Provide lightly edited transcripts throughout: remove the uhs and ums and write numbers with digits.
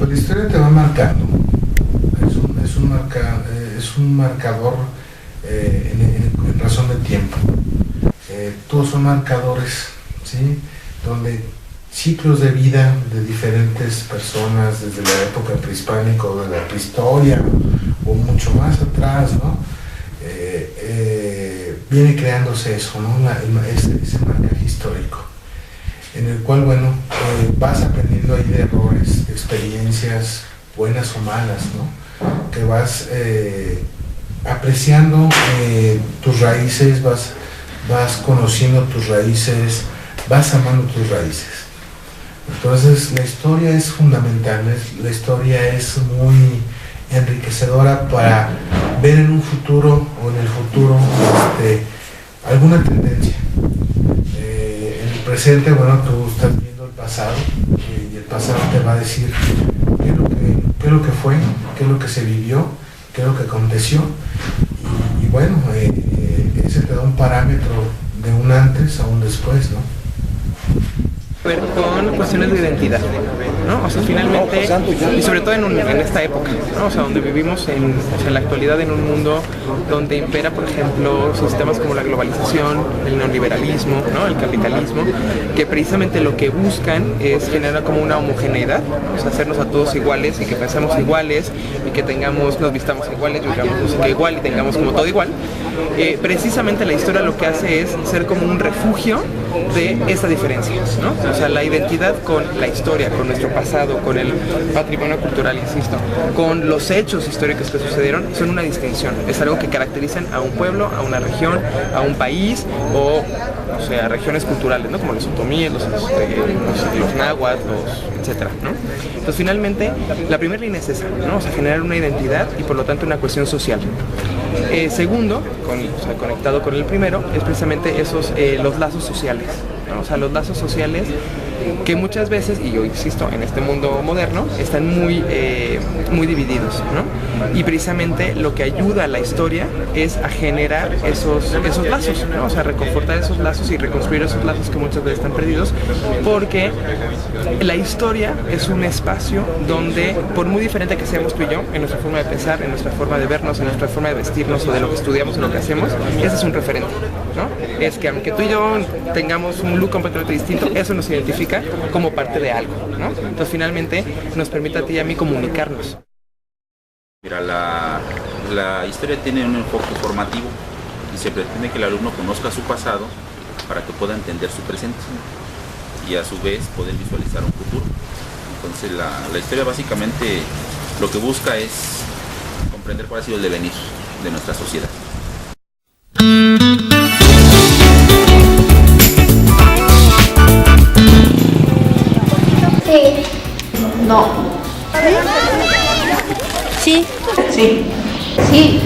Pues la historia te va marcando, es un marcador en razón de tiempo. Todos son marcadores, ¿sí? Donde ciclos de vida de diferentes personas desde la época prehispánica o de la prehistoria o mucho más atrás, ¿no? Viene creándose eso, ¿no? Ese marcaje histórico, en el cual, bueno, vas aprendiendo ahí de errores, experiencias buenas o malas, ¿no? Que vas apreciando tus raíces, vas conociendo tus raíces, vas amando tus raíces. Entonces la historia es fundamental, la historia es muy enriquecedora para ver en un futuro o en el futuro alguna tendencia. En el presente, bueno, tú estás viendo el pasado y el pasado te va a decir qué es lo que fue, qué es lo que se vivió, qué es lo que aconteció y bueno, ese te da un parámetro de un antes a un después, ¿no? Ver con cuestiones de identidad, ¿no? O sea, finalmente, y sobre todo en esta época, ¿no? O sea, donde vivimos en la actualidad en un mundo donde impera, por ejemplo, sistemas como la globalización, el neoliberalismo, ¿no? El capitalismo, que precisamente lo que buscan es generar como una homogeneidad, o sea, hacernos a todos iguales y que pensemos iguales y que nos vistamos iguales, vivamos música igual y tengamos como todo igual. Precisamente la historia lo que hace es ser como un refugio de esa diferencia, ¿no? O sea, la identidad con la historia, con nuestro pasado, con el patrimonio cultural, insisto, con los hechos históricos que sucedieron, son una distinción. Es algo que caracterizan a un pueblo, a una región, a un país o sea, regiones culturales, ¿no? Como los otomíes, los náhuatl, etcétera, ¿no? Entonces, finalmente, la primera línea es esa, ¿no? O sea, generar una identidad y por lo tanto una cohesión social. Segundo, conectado con el primero, es precisamente los lazos sociales, ¿no? O sea, los lazos sociales que muchas veces, y yo insisto, en este mundo moderno, están muy divididos, ¿no? Y precisamente lo que ayuda a la historia es a generar esos lazos, ¿no? O sea, reconfortar esos lazos y reconstruir esos lazos que muchas veces están perdidos, porque la historia es un espacio donde, por muy diferente que seamos tú y yo, en nuestra forma de pensar, en nuestra forma de vernos, en nuestra forma de vestirnos o de lo que estudiamos o lo que hacemos, ese es un referente, ¿no? Es que aunque tú y yo tengamos un look completamente distinto, eso nos identifica como parte de algo, ¿no? Entonces finalmente nos permite a ti y a mí comunicarnos. Mira, la historia tiene un enfoque formativo y se pretende que el alumno conozca su pasado para que pueda entender su presente y a su vez poder visualizar un futuro. Entonces la historia básicamente lo que busca es comprender cuál ha sido el devenir de nuestra sociedad. Sí. No. Sí. Sí. Sí.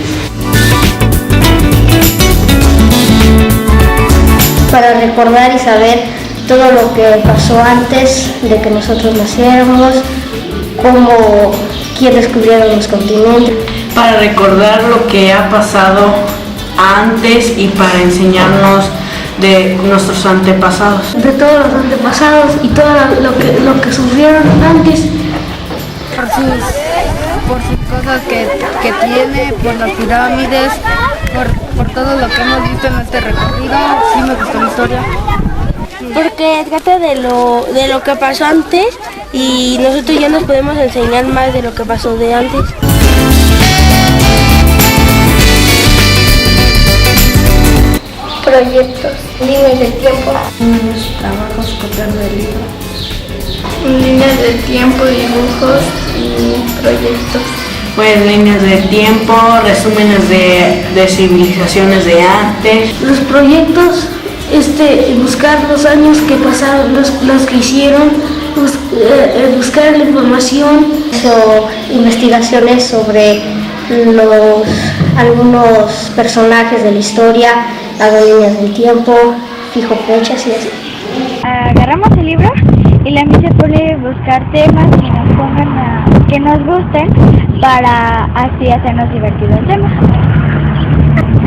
Para recordar y saber todo lo que pasó antes de que nosotros naciéramos, quién descubrieron los continentes. Para recordar lo que ha pasado antes y para enseñarnos de nuestros antepasados. De todos los antepasados y todo lo que sufrieron antes. Por sus cosas que tiene, por las pirámides, por todo lo que hemos visto en este recorrido. Sí me gustó la historia. Porque trata de lo que pasó antes y nosotros ya nos podemos enseñar más de lo que pasó de antes. Proyectos, líneas del tiempo. Trabajos, copiando de libros. Líneas del tiempo, dibujos y proyectos. Pues líneas del tiempo, resúmenes de civilizaciones de antes. Los proyectos, buscar los años que pasaron, los que hicieron, buscar la información. Investigaciones sobre algunos personajes de la historia, hago líneas del tiempo, fijo fechas y así. Agarramos el libro y la misa puede buscar temas que nos gusten para así hacernos divertido el tema.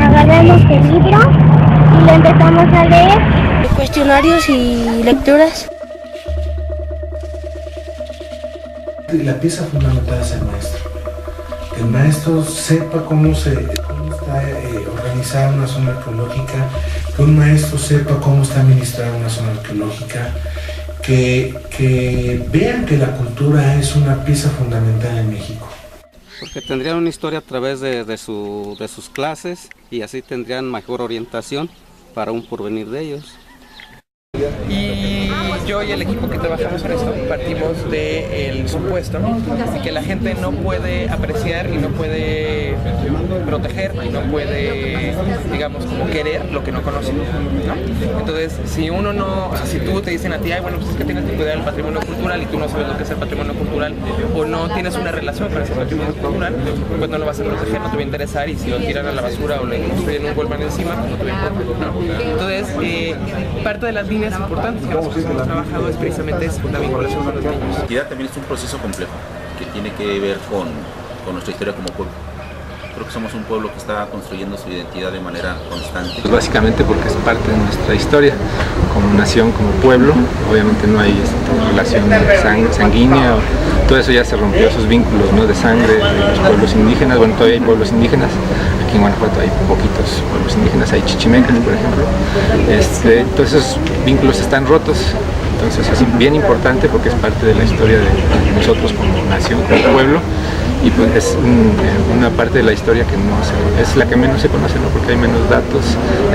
Agarramos el libro y lo empezamos a leer. Cuestionarios y lecturas. la pieza fundamental es el maestro. Que el maestro sepa cómo está organizada una zona arqueológica, que un maestro sepa cómo está administrada una zona arqueológica, que vean que la cultura es una pieza fundamental en México. Porque tendrían una historia a través de sus clases y así tendrían mejor orientación para un porvenir de ellos. Y yo y el equipo que trabajamos en esto partimos del supuesto de que la gente no puede apreciar y no puede proteger y no puede, digamos, como querer lo que no conoce, ¿no? Entonces, si uno no, o sea, si tú te dicen a ti, ay, bueno, pues es que tienes que cuidar el patrimonio cultural y tú no sabes lo que es el patrimonio cultural o no tienes una relación con ese patrimonio cultural, pues no lo vas a proteger, no te va a interesar y si lo tiran a la basura o le construyen un Goldman encima, pues no te va a importar, ¿no? Entonces, parte de las líneas importantes que nosotros hemos trabajado es precisamente eso, la vinculación con los niños. La identidad también es un proceso complejo que tiene que ver con nuestra historia como pueblo. Creo que somos un pueblo que está construyendo su identidad de manera constante. Pues básicamente porque es parte de nuestra historia, como nación, como pueblo. Obviamente no hay relación sanguínea, todo eso ya se rompió, esos vínculos, ¿no?, de sangre de los pueblos indígenas. Bueno, todavía hay pueblos indígenas, aquí en Guanajuato hay poquitos pueblos indígenas, hay chichimecas, por ejemplo. Todos esos vínculos están rotos. Entonces es bien importante porque es parte de la historia de nosotros como nación, como pueblo, y pues es una parte de la historia que es la que menos se conoce, ¿no?, porque hay menos datos,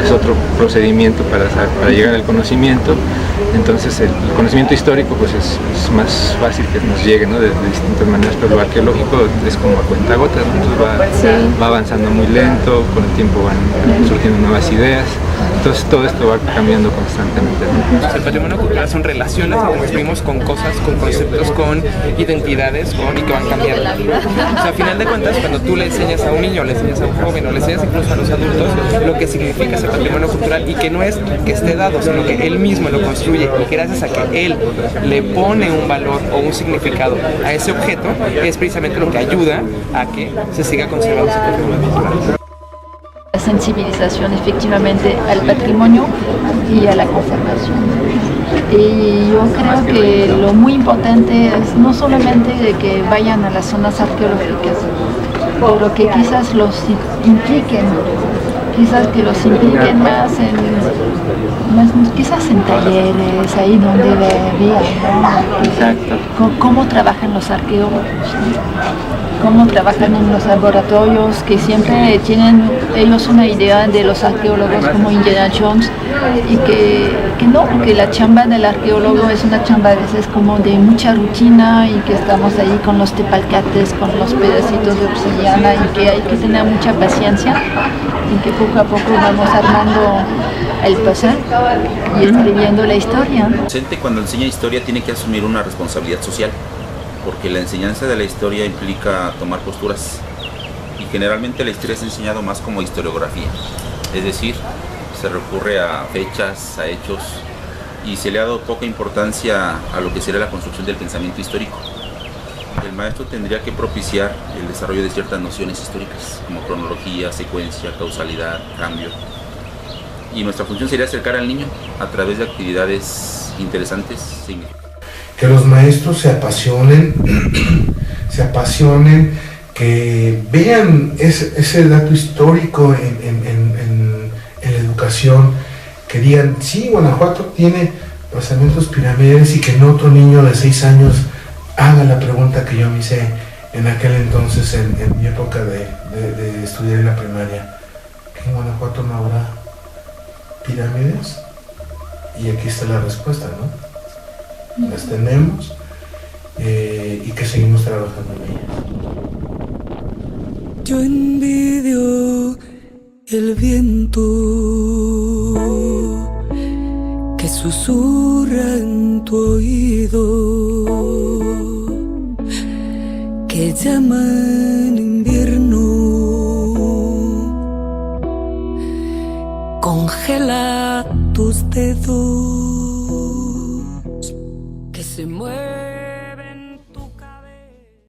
es otro procedimiento para llegar al conocimiento. Entonces el conocimiento histórico pues es más fácil que nos llegue, ¿no?, de distintas maneras, pero lo arqueológico es como a cuentagotas, ¿no? Entonces va avanzando muy lento, con el tiempo van surgiendo nuevas ideas. Entonces todo esto va cambiando constantemente, ¿no? El patrimonio cultural son relaciones que construimos con cosas, con conceptos, con identidades, y que van cambiando. O sea, a final de cuentas, cuando tú le enseñas a un niño, le enseñas a un joven o le enseñas incluso a los adultos lo que significa ese patrimonio cultural y que no es que esté dado, sino que él mismo lo construye y gracias a que él le pone un valor o un significado a ese objeto, es precisamente lo que ayuda a que se siga conservando ese patrimonio cultural. La sensibilización efectivamente al patrimonio y a la conservación. Y yo creo que lo muy importante es no solamente de que vayan a las zonas arqueológicas, pero que quizás los impliquen, quizás en talleres, ahí donde vean, ¿no? Exacto. Cómo trabajan los arqueólogos, ¿no? Cómo trabajan en los laboratorios, que siempre tienen ellos una idea de los arqueólogos como Indiana Jones, y que la chamba del arqueólogo es una chamba a veces como de mucha rutina y que estamos ahí con los tepalcates, con los pedacitos de obsidiana y que hay que tener mucha paciencia y que poco a poco vamos armando el pasar y escribiendo la historia. El docente cuando enseña historia tiene que asumir una responsabilidad social, porque la enseñanza de la historia implica tomar posturas y generalmente la historia es enseñado más como historiografía, es decir, se recurre a fechas, a hechos y se le ha dado poca importancia a lo que sería la construcción del pensamiento histórico. El maestro tendría que propiciar el desarrollo de ciertas nociones históricas como cronología, secuencia, causalidad, cambio, y nuestra función sería acercar al niño a través de actividades interesantes, significativas. Que los maestros se apasionen, que vean ese dato histórico en la educación, que digan, sí, Guanajuato tiene basamentos piramidales, y que en otro niño de 6 años haga la pregunta que yo me hice en aquel entonces, en mi época de estudiar en la primaria, ¿que en Guanajuato no habrá pirámides? Y aquí está la respuesta, ¿no? Las tenemos y que seguimos trabajando en ellas. Yo envidio el viento que susurra en tu oído, que llama en invierno, congela tus dedos.